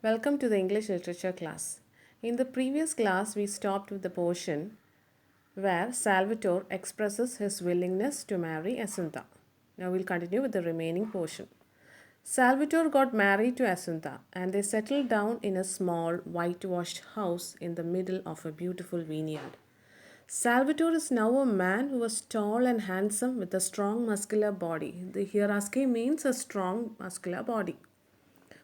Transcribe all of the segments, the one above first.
Welcome to the English literature class. In the previous class, we stopped with the portion where Salvatore expresses his willingness to marry Assunta. Now we'll continue with the remaining portion. Salvatore got married to Assunta and they settled down in a small whitewashed house in the middle of a beautiful vineyard. Salvatore is now a man who was tall and handsome with a strong muscular body. The hierarchy means a strong muscular body.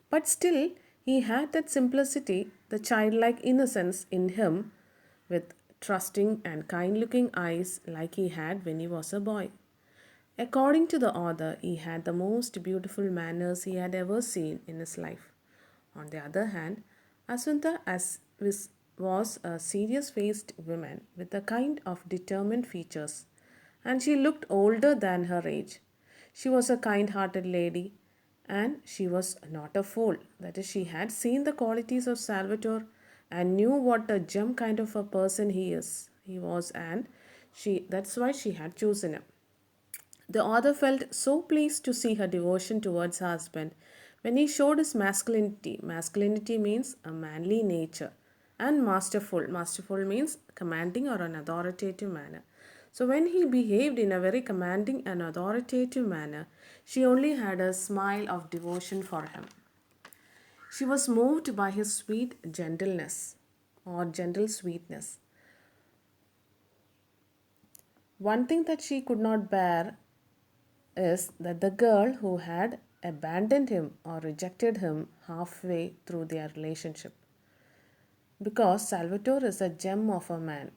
But still, he had that simplicity, the childlike innocence in him, with trusting and kind looking eyes like he had when he was a boy. According to the author, he had the most beautiful manners he had ever seen in his life. On the other hand, was a serious faced woman with a kind of determined features, and she looked older than her age. She was a kind hearted lady, and she was not a fool. That is, she had seen the qualities of Salvatore and knew what a gem kind of a person he was, and that's why she had chosen him. The author felt so pleased to see her devotion towards her husband when he showed his masculinity. Masculinity means a manly nature, and masterful. Masterful means commanding or an authoritative manner. So, when he behaved in a very commanding and authoritative manner, she only had a smile of devotion for him. She was moved by his sweet gentleness or gentle sweetness. One thing that she could not bear is that the girl who had abandoned him or rejected him halfway through their relationship. Because Salvatore is a gem of a man.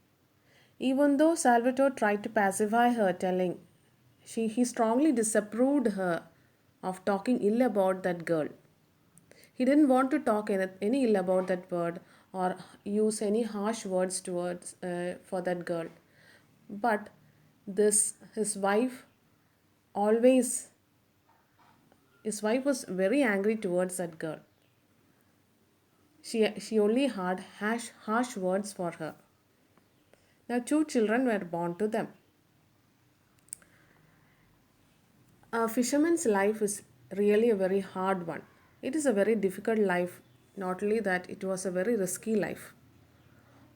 Even though Salvatore tried to pacify her, telling he strongly disapproved her of talking ill about that girl. He didn't want to talk any ill about that bird or use any harsh words towards for that girl. But his wife always his wife was very angry towards that girl. She only had harsh words for her. Now, two children were born to them. A fisherman's life is really a very hard one. It is a very difficult life, not only that, it was a very risky life.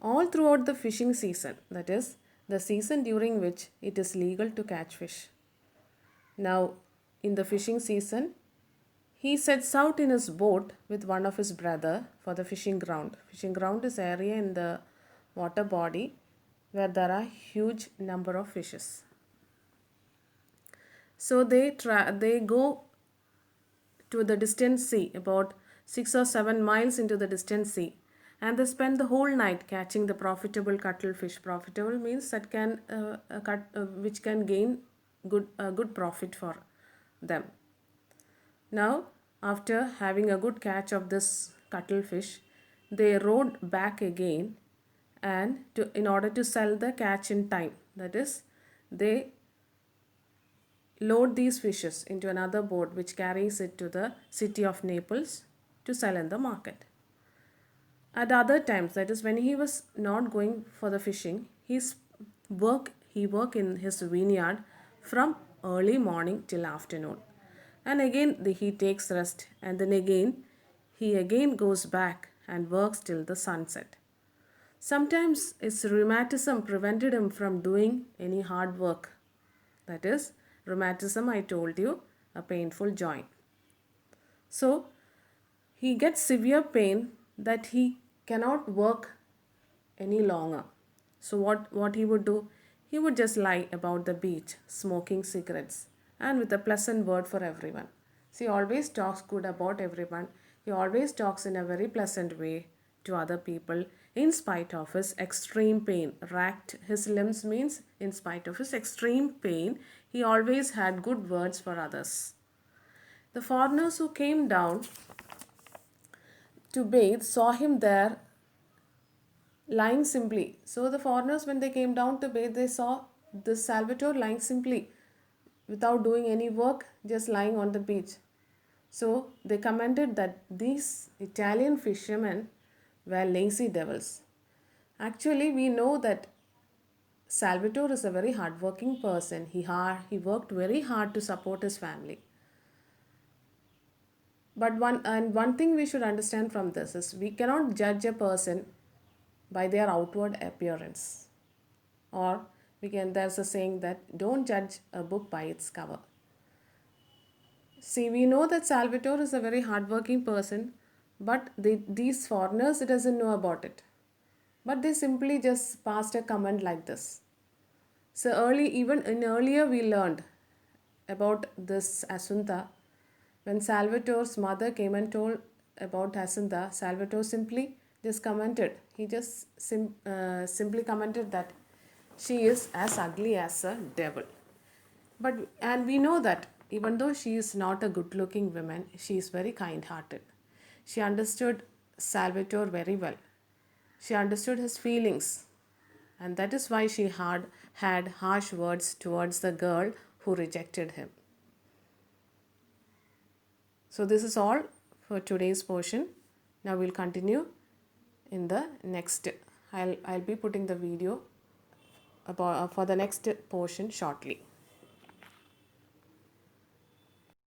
All throughout the fishing season, that is, the season during which it is legal to catch fish. Now, in the fishing season, he sets out in his boat with one of his brother for the fishing ground. Fishing ground is area in the water body where there are huge number of fishes. So they go to the distant sea, about 6 or 7 miles into the distant sea, and they spend the whole night catching the profitable cuttlefish. Profitable means that which can gain good profit for them. Now, after having a good catch of this cuttlefish, they rowed back again and in order to sell the catch in time. That is, they load these fishes into another boat which carries it to the city of Naples to sell in the market. At other times, that is when he was not going for the fishing, he work in his vineyard from early morning till afternoon. And again he takes rest, and then again he again goes back and works till the sunset. Sometimes his rheumatism prevented him from doing any hard work. That is, rheumatism, I told you, a painful joint. So he gets severe pain that he cannot work any longer. So what he would do? He would just lie about the beach, smoking cigarettes, and with a pleasant word for everyone. So he always talks good about everyone. He always talks in a very pleasant way to other people in spite of his extreme pain. Racked his limbs means in spite of his extreme pain, he always had good words for others. The foreigners who came down to bathe saw him there lying simply. So the foreigners, when they came down to bathe, they saw this Salvatore lying simply without doing any work, just lying on the beach. So they commented that these Italian fishermen were lazy devils. Actually, we know that Salvatore is a very hardworking person. He worked very hard to support his family. But one thing we should understand from this is we cannot judge a person by their outward appearance. Or there's a saying that don't judge a book by its cover. See, we know that Salvatore is a very hardworking person, but these foreigners doesn't know about it. But they simply just passed a comment like this. So earlier we learned about this Asunta. When Salvatore's mother came and told about Asunta, Salvatore simply just commented. He just simply commented that she is as ugly as a devil. And we know that even though she is not a good looking woman, she is very kind hearted. She understood Salvatore very well. She understood his feelings, and that is why she had harsh words towards the girl who rejected him. So, this is all for today's portion. Now, we'll continue in the next. I'll be putting the video for the next portion shortly.